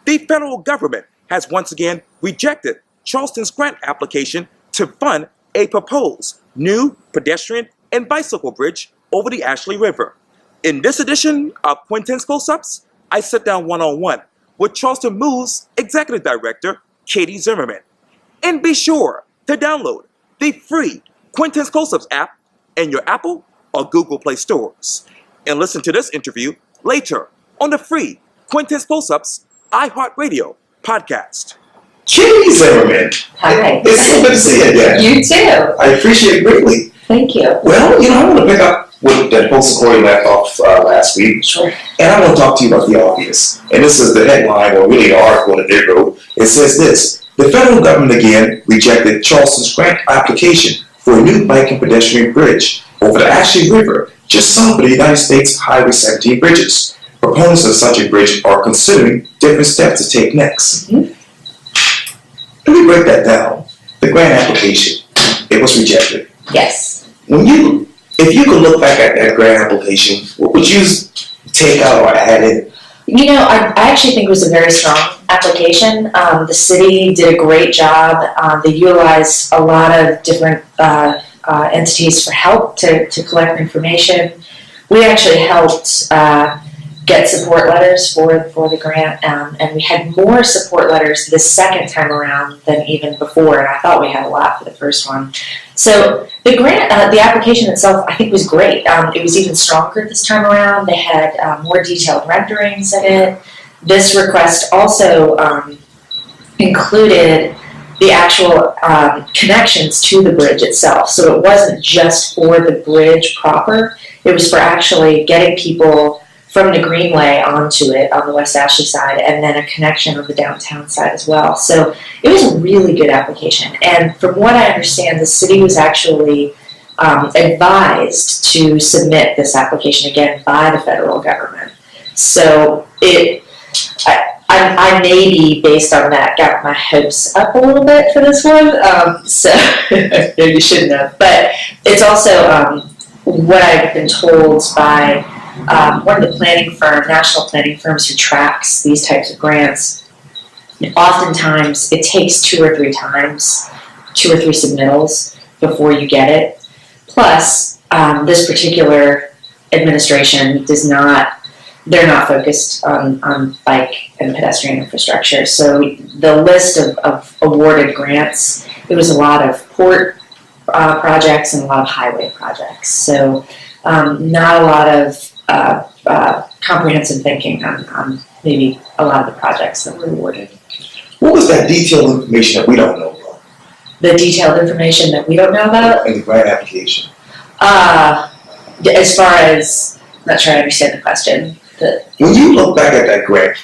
The federal government has once again rejected Charleston's grant application to fund a proposed new pedestrian and bicycle bridge over the Ashley River. In this edition of Quintin's Close-Ups, I sit down one-on-one with Charleston Move's Executive Director, Katie Zimmerman. And be sure to download the free Quintin's Close-Ups app in your Apple or Google Play stores. And listen to this interview later on the free Quintin's Close-Ups iHeartRadio podcast. Katie Zimmerman. Hi. It's so good to see you again. You too. I appreciate it greatly. Thank you. Well, I want to pick up with that post Corey left off last week. Sure. And I want to talk to you about the obvious. And this is the headline, or really the article that they wrote. It says this: the federal government again rejected Charleston's grant application for a new bike and pedestrian bridge over the Ashley River, just south of the United States Highway 17 bridges. Proponents of such a bridge are considering different steps to take next. Mm-hmm. Let me break that down. The grant application, it was rejected. Yes. If you could look back at that grant application, what would you take out or add in? I actually think it was a very strong application. The city did a great job. They utilized a lot of different entities for help to collect information. We actually helped get support letters for the grant, and we had more support letters this second time around than even before, and I thought we had a lot for the first one. So the grant, the application itself, I think was great. It was even stronger this time around. They had more detailed renderings in it. This request also included the actual connections to the bridge itself. So it wasn't just for the bridge proper, it was for actually getting people from the Greenway onto it on the West Ashley side, and then a connection on the downtown side as well. So it was a really good application. And from what I understand, the city was actually advised to submit this application again by the federal government. So I maybe, based on that, got my hopes up a little bit for this one. So you shouldn't have. But it's also what I've been told by one of the national planning firms who tracks these types of grants. Oftentimes it takes two or three submittals before you get it. Plus, this particular administration they're not focused on bike and pedestrian infrastructure. So the list of awarded grants, it was a lot of port projects and a lot of highway projects. So not a lot of comprehensive thinking on maybe a lot of the projects that were awarded. What was that detailed information that we don't know about? The detailed information that we don't know about? In the grant application. As far as, I'm not sure I understand the question. When you look back at that grant,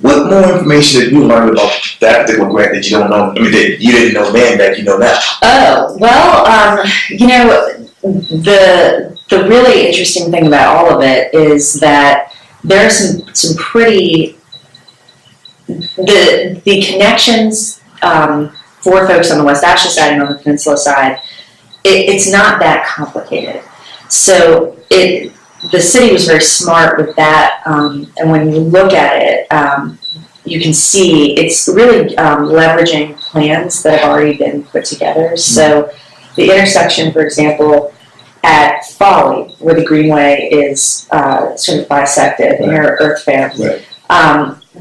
what more information did you learn about that particular grant that you don't know? I mean, that you didn't know then that you know now? Oh, well, the really interesting thing about all of it is that there are some pretty, the connections for folks on the West Ashley side and on the Peninsula side, it's not that complicated. So the city was very smart with that, and when you look at it, you can see it's really leveraging plans that have already been put together. So the intersection, for example, at Folly, where the Greenway is sort of bisected near Earth Fair,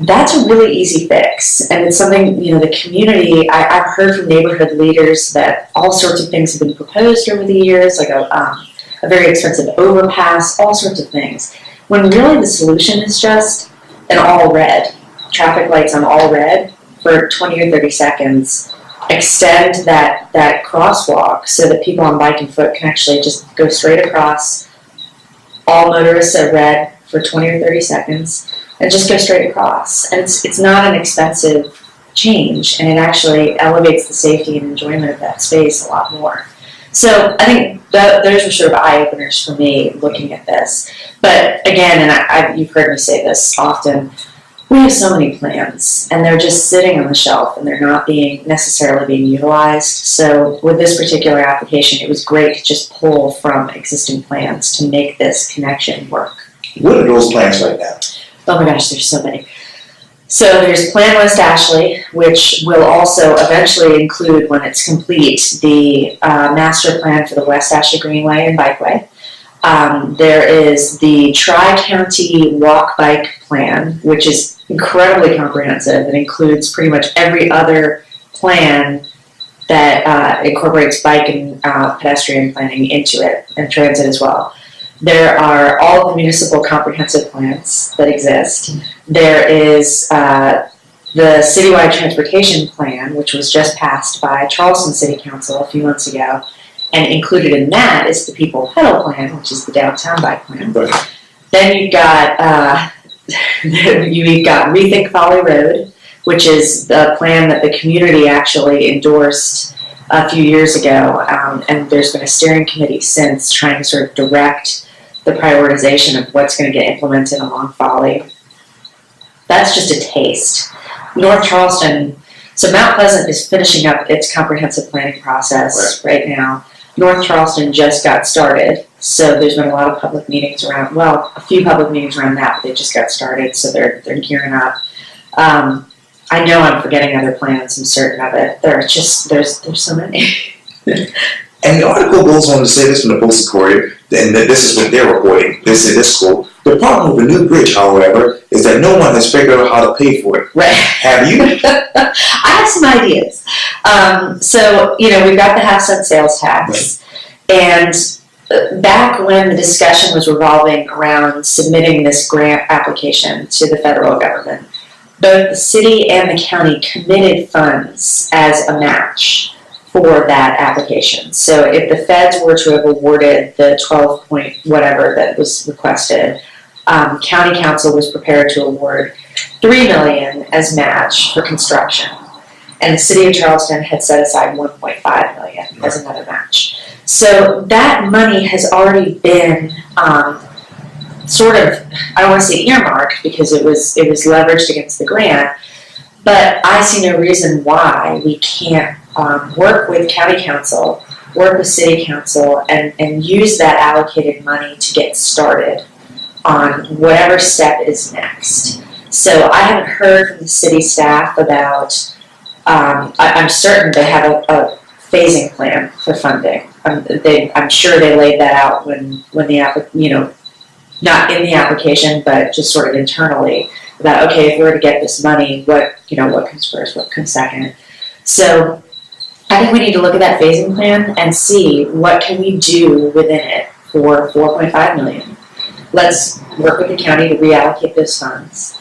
that's a really easy fix. And it's something, the community, I've heard from neighborhood leaders that all sorts of things have been proposed over the years, like a very expensive overpass, all sorts of things. When really the solution is just an all red, traffic lights on all red for 20 or 30 seconds, extend that crosswalk so that people on bike and foot can actually just go straight across. All motorists are red for 20 or 30 seconds and just go straight across. And it's not an expensive change, and it actually elevates the safety and enjoyment of that space a lot more. So I think those were sort of eye-openers for me looking at this. But again, and you've heard me say this often, we have so many plans, and they're just sitting on the shelf, and they're not necessarily being utilized. So with this particular application, it was great to just pull from existing plans to make this connection work. What are those plans right now? Oh my gosh, there's so many. So there's Plan West Ashley, which will also eventually include, when it's complete, the master plan for the West Ashley Greenway and Bikeway. There is the Tri-County Walk-Bike Plan, which is incredibly comprehensive. It includes pretty much every other plan that incorporates bike and pedestrian planning into it, and transit as well. There are all the municipal comprehensive plans that exist. There is the citywide transportation plan, which was just passed by Charleston City Council a few months ago, and included in that is the People Pedal Plan, which is the downtown bike plan. Right. Then you've got Rethink Folly Road, which is the plan that the community actually endorsed a few years ago, and there's been a steering committee since trying to sort of direct the prioritization of what's going to get implemented along Folly. That's just a taste. North Charleston, so Mount Pleasant is finishing up its comprehensive planning process right now. North Charleston just got started, so there's been a lot of public meetings around, well, a few public meetings around that, but they just got started, so they're gearing up. I know I'm forgetting other plans, I'm certain of it. There's so many. And the article goes on to say this from the Postal Courier, and this is what they're reporting. This is this school. The problem with the new bridge, however, is that no one has figured out how to pay for it. Right. Have you? I have some ideas. So, we've got the half-cent sales tax, and back when the discussion was revolving around submitting this grant application to the federal government, both the city and the county committed funds as a match for that application. So if the feds were to have awarded the 12 point whatever that was requested, county council was prepared to award $3 million as match for construction. And the city of Charleston had set aside $1.5 million as another match. So that money has already been sort of, I don't want to say earmarked because it was leveraged against the grant, but I see no reason why we can't work with county council, work with city council, and use that allocated money to get started on whatever step is next. So I haven't heard from the city staff about, I'm certain they have a phasing plan for funding. I'm sure they laid that out when the not in the application, but just sort of internally about, okay, if we were to get this money, what comes first, what comes second. So I think we need to look at that phasing plan and see what can we do within it for $4.5 million. Let's work with the county to reallocate those funds.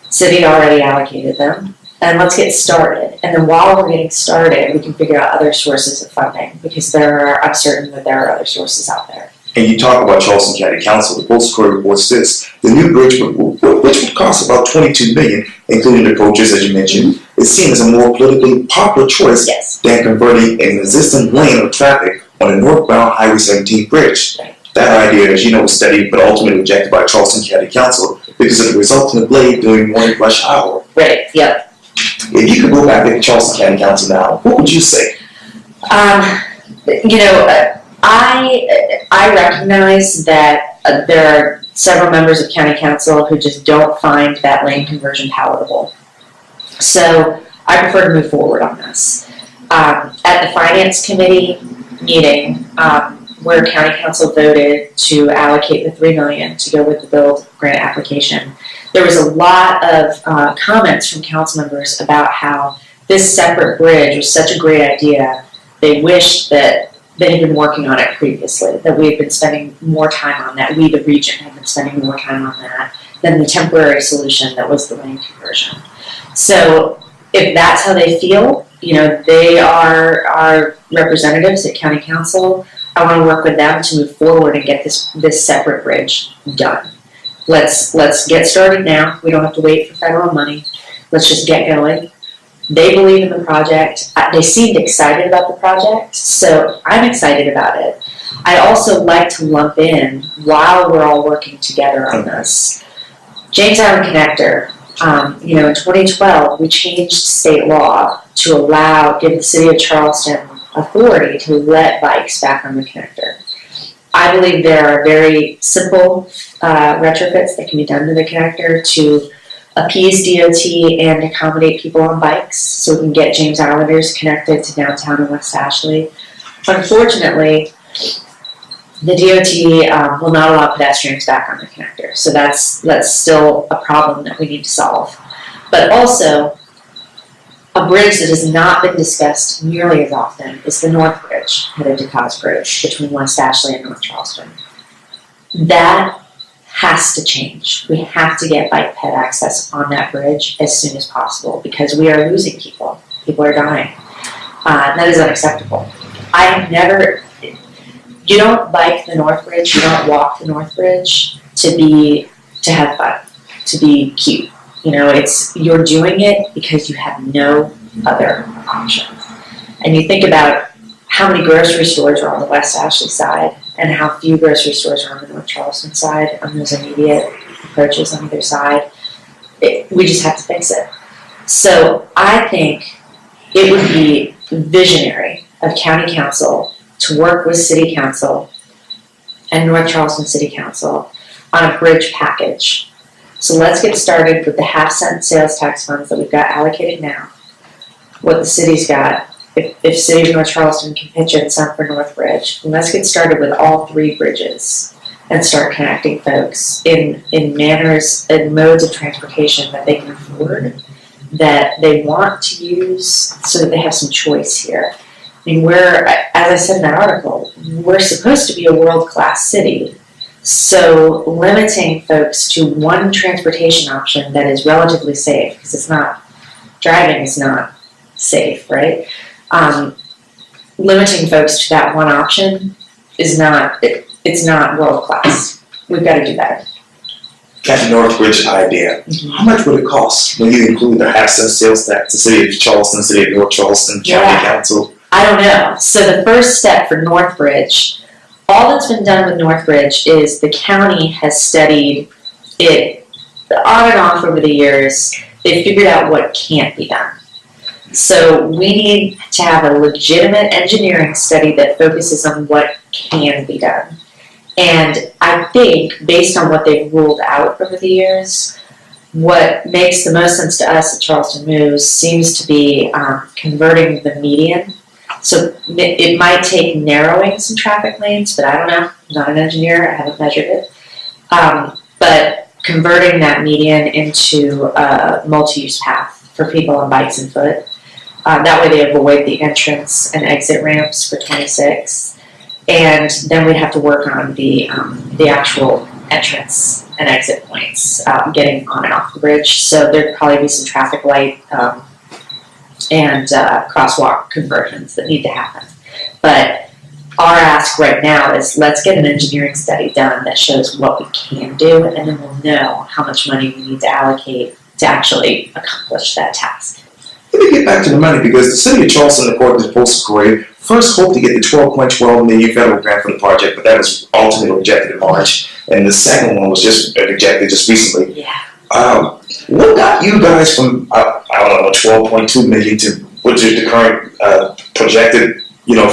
City already allocated them, and let's get started. And then while we're getting started, we can figure out other sources of funding because I'm certain that there are other sources out there. And you talk about Charleston County Council. The Postal Courier reports this: the new bridge, which would cost about $22 million, including the coaches, as you mentioned, is seen as a more politically popular choice than converting an existing lane of traffic on the northbound Highway 17 bridge. Right. That idea, as you know, was studied but ultimately rejected by Charleston County Council because of the resultant delay during morning rush hour. Right. Yep. If you could go back to Charleston County Council now, what would you say? I recognize that there are several members of county council who just don't find that lane conversion palatable. So I prefer to move forward on this. At the finance committee meeting, where county council voted to allocate the $3 million to go with the build grant application, there was a lot of comments from council members about how this separate bridge was such a great idea. They wished that they had been working on it previously, that we had been spending more time on that. We, the region, had been spending more time on that than the temporary solution that was the lane conversion. So if that's how they feel, they are our representatives at county council. I want to work with them to move forward and get this separate bridge done. Let's get started now. We don't have to wait for federal money. Let's just get going. They believe in the project. They seemed excited about the project, so I'm excited about it. I also like to lump in, while we're all working together on this, James Island Connector. In 2012, we changed state law to give the city of Charleston authority to let bikes back on the connector. I believe there are very simple retrofits that can be done to the connector to appease DOT and accommodate people on bikes so we can get James Islanders connected to downtown and West Ashley. Unfortunately, the DOT will not allow pedestrians back on the connector, so that's still a problem that we need to solve. But also, a bridge that has not been discussed nearly as often is the North Bridge, headed to Cosgrove, between West Ashley and North Charleston. That has to change. We have to get bike ped access on that bridge as soon as possible because we are losing people. People are dying. That is unacceptable. I have never, you don't bike the North Bridge, you don't walk the North Bridge to have fun, to be cute. You know, you're doing it because you have no other option. And you think about how many grocery stores are on the West Ashley side and how few grocery stores are on the North Charleston side, on those immediate approaches on either side. We just have to fix it. So I think it would be visionary of County Council to work with City Council and North Charleston City Council on a bridge package. So let's get started with the half-cent sales tax funds that we've got allocated now, what the city's got. If City of North Charleston can pitch in some for North Bridge, then let's get started with all three bridges and start connecting folks in manners and modes of transportation that they can afford, that they want to use, so that they have some choice here. I mean, as I said in that article, we're supposed to be a world-class city. So limiting folks to one transportation option that is relatively safe, because driving is not safe, right? Limiting folks to that one option is it's not world class. We've got to do better. Got the North Bridge idea. Mm-hmm. How much would it cost when you include the half-cent sales tax, the City of Charleston, City of North Charleston, County Council? I don't know. So the first step for North Bridge, all that's been done with North Bridge is the county has studied it on and off over the years. They figured out what can't be done. So we need to have a legitimate engineering study that focuses on what can be done. And I think, based on what they've ruled out over the years, what makes the most sense to us at Charleston Moves seems to be converting the median. So it might take narrowing some traffic lanes, but I don't know. I'm not an engineer. I haven't measured it. But converting that median into a multi-use path for people on bikes and foot. That way they avoid the entrance and exit ramps for 26. And then we'd have to work on the actual entrance and exit points, getting on and off the bridge. So there'd probably be some traffic light and crosswalk conversions that need to happen. But our ask right now is let's get an engineering study done that shows what we can do, and then we'll know how much money we need to allocate to actually accomplish that task. Let me get back to the money, because the City of Charleston, according to the Post-Courier, first hoped to get the $12.12 million federal grant for the project, but that was ultimately rejected in March. And the second one was just rejected just recently. Yeah. What got you guys from, I don't know, $12.2 million to which is the current projected,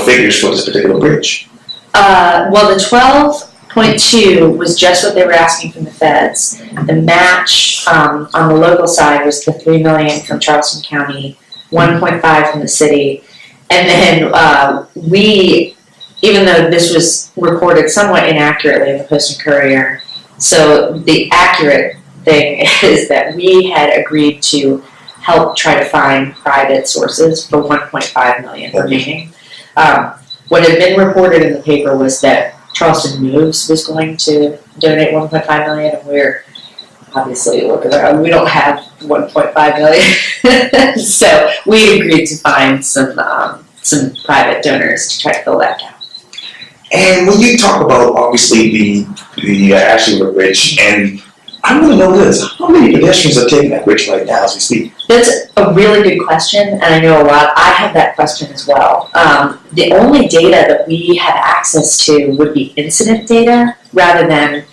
figures for this particular bridge? Well, the 12.2 was just what they were asking from the feds. The match on the local side was the $3 million from Charleston County, 1.5 from the city, and then we, even though this was reported somewhat inaccurately in the Post and Courier, so the accurate thing is that we had agreed to help try to find private sources for 1.5 million remaining. What had been reported in the paper was that Charleston Moves was going to donate 1.5 million, and we're obviously looking around. We don't have 1.5 million, so we agreed to find some private donors to try to fill that gap. And when you talk about obviously the Ashley River Bridge, and I want to know this: how many pedestrians are taking that bridge right now as we speak? That's a really good question, and I know a lot. I have that question as well. The only data that we have access to would be incident data, rather than,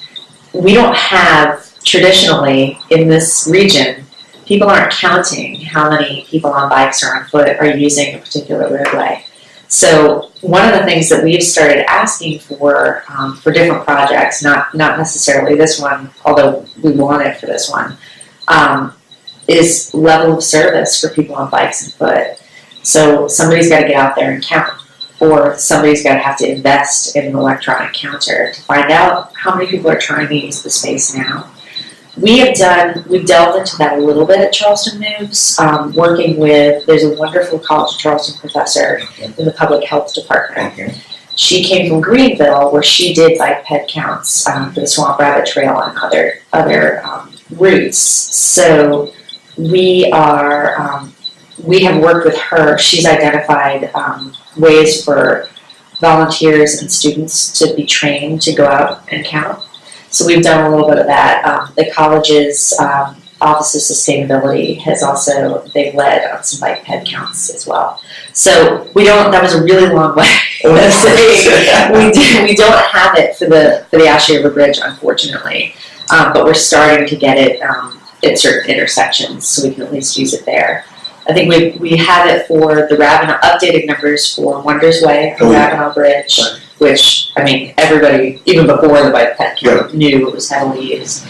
we don't have, traditionally in this region, people aren't counting how many people on bikes or on foot are using a particular roadway. So one of the things that we've started asking for different projects, not necessarily this one, although we want it for this one, is level of service for people on bikes and foot. So somebody's got to get out there and count, or somebody's got to have to invest in an electronic counter to find out how many people are trying to use the space now. We've delved into that a little bit at Charleston Moves, working with, there's a wonderful College of Charleston professor in the public health department. Okay. She came from Greenville, where she did bike ped counts for the Swamp Rabbit Trail and other routes. So we have worked with her. She's identified ways for volunteers and students to be trained to go out and count. So we've done a little bit of that. The college's Office of Sustainability has also, they've led on some bike ped counts as well. So that was a really long way of saying we don't have it for the Ashley River Bridge, unfortunately. But we're starting to get it at certain intersections, so we can at least use it there. I think we have it for the Ravenel, updated numbers for Wonders Way on Ravenel Bridge, which, I mean, everybody, even before the bike ped count, knew it was heavily used.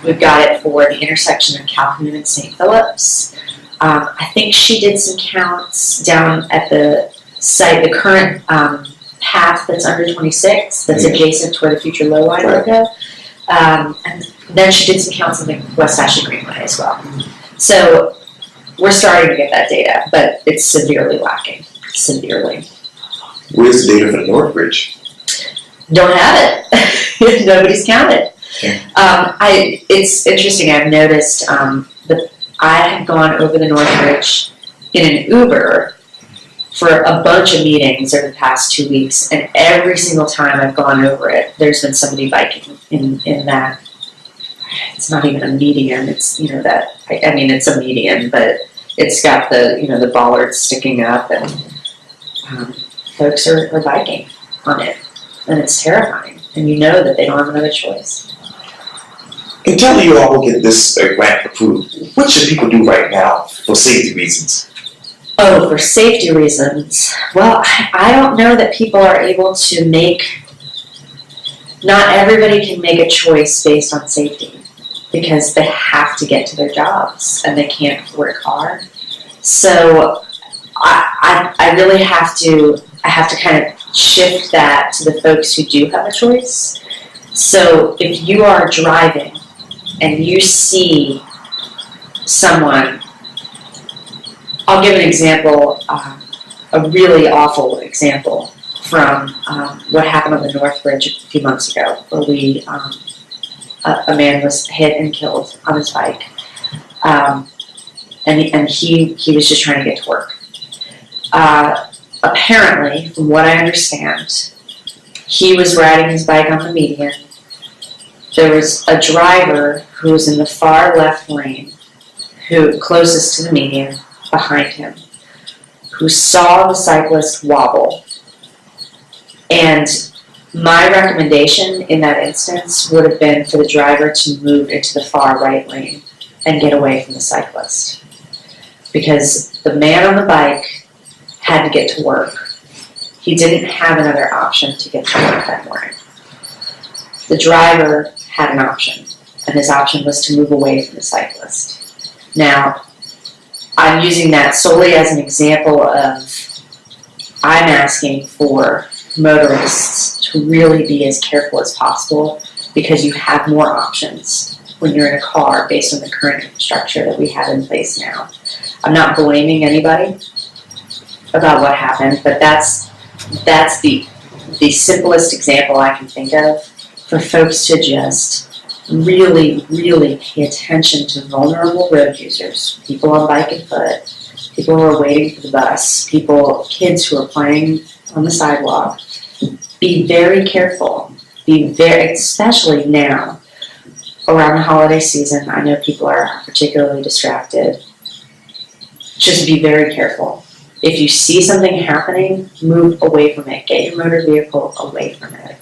We've got it for the intersection of Calhoun and St. Phillips. I think she did some counts down at the site, the current path that's under 26, that's adjacent to where the future low line will go. And then she did some counts on the West Ashley Greenway as well. So we're starting to get that data, but it's severely lacking, severely. Where's the data for the North Bridge? Don't have it. Nobody's counted. Okay. It's interesting. I've noticed that I have gone over the North Bridge in an Uber for a bunch of meetings over the past 2 weeks, and every single time I've gone over it, there's been somebody biking in that. It's not even a median. It's it's a median, but it's got the bollards sticking up, and folks are biking on it, and it's terrifying. And you know that they don't have another choice. Until you all will get this grant approved, what should people do right now for safety reasons? Oh, for safety reasons. Well, I don't know that people are able to not everybody can make a choice based on safety, because they have to get to their jobs and they can't afford a car. So I really have to kind of shift that to the folks who do have a choice. So if you are driving and you see someone, I'll give an example, a really awful example from what happened on the North Bridge a few months ago, where a man was hit and killed on his bike, and he was just trying to get to work. Apparently, from what I understand, he was riding his bike on the median. There was a driver who was in the far left lane, who closest to the median, behind him, who saw the cyclist wobble. And my recommendation in that instance would have been for the driver to move into the far right lane and get away from the cyclist. Because the man on the bike had to get to work. He didn't have another option to get to work that morning. The driver had an option, and his option was to move away from the cyclist. Now, I'm using that solely as an example of I'm asking for motorists to really be as careful as possible, because you have more options when you're in a car based on the current infrastructure that we have in place now. I'm not blaming anybody about what happened, but that's the simplest example I can think of for folks to just really, really pay attention to vulnerable road users, people on bike and foot, people who are waiting for the bus, kids who are playing on the sidewalk. Be very careful. Especially now, around the holiday season. I know people are particularly distracted. Just be very careful. If you see something happening, move away from it. Get your motor vehicle away from it.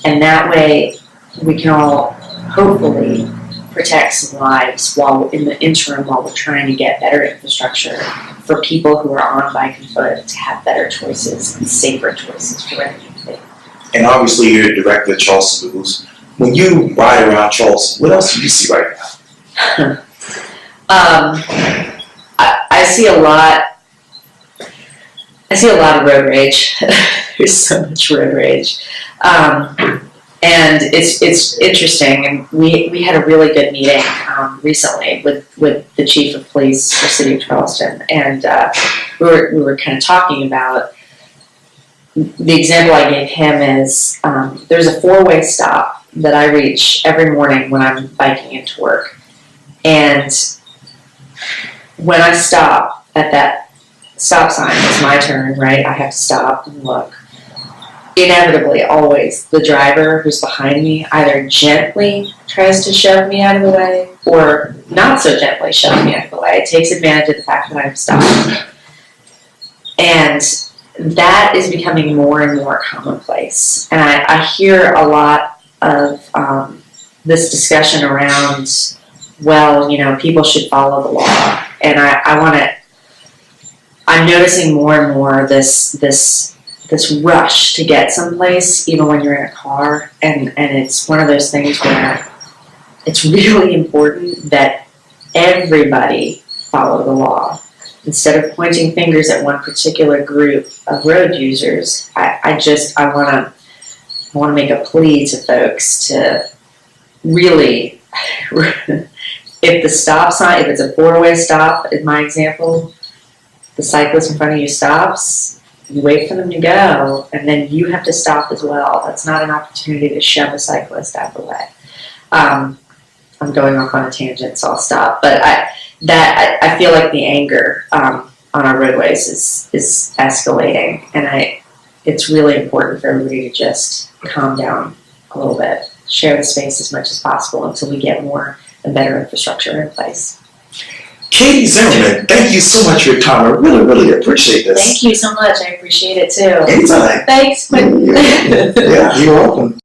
And that way, we can all hopefully protect some lives while in the interim, while we're trying to get better infrastructure for people who are on bike and foot to have better choices and safer choices for where they need to be. And obviously you're the director of Charleston Moves. When you ride around Charleston, what else do you see right now? I see a lot. I see a lot of road rage. There's so much road rage, and it's interesting. And we had a really good meeting recently with the chief of police for the city of Charleston, and we were kind of talking about. The example I gave him is there's a 4-way stop that I reach every morning when I'm biking into work. And when I stop at that stop sign, it's my turn, right? I have to stop and look. Inevitably, always, the driver who's behind me either gently tries to shove me out of the way or not so gently shoves me out of the way. It takes advantage of the fact that I'm stopped. And that is becoming more and more commonplace. And I hear a lot of this discussion around, well, people should follow the law. And I'm noticing more and more this rush to get someplace, even when you're in a car. And it's one of those things where it's really important that everybody follow the law. Instead of pointing fingers at one particular group of road users, I want to make a plea to folks to really, if the stop sign, if it's a 4-way stop, in my example, the cyclist in front of you stops, you wait for them to go, and then you have to stop as well. That's not an opportunity to shove a cyclist out of the way. I'm going off on a tangent, so I'll stop. But I feel like the anger on our roadways is escalating, and it's really important for everybody to just calm down a little bit, share the space as much as possible until we get more and better infrastructure in place. Katie Zimmerman, thank you so much for your time. I really, really appreciate this. Thank you so much. I appreciate it too. Anytime. Thanks, Quintin. Yeah, you're welcome.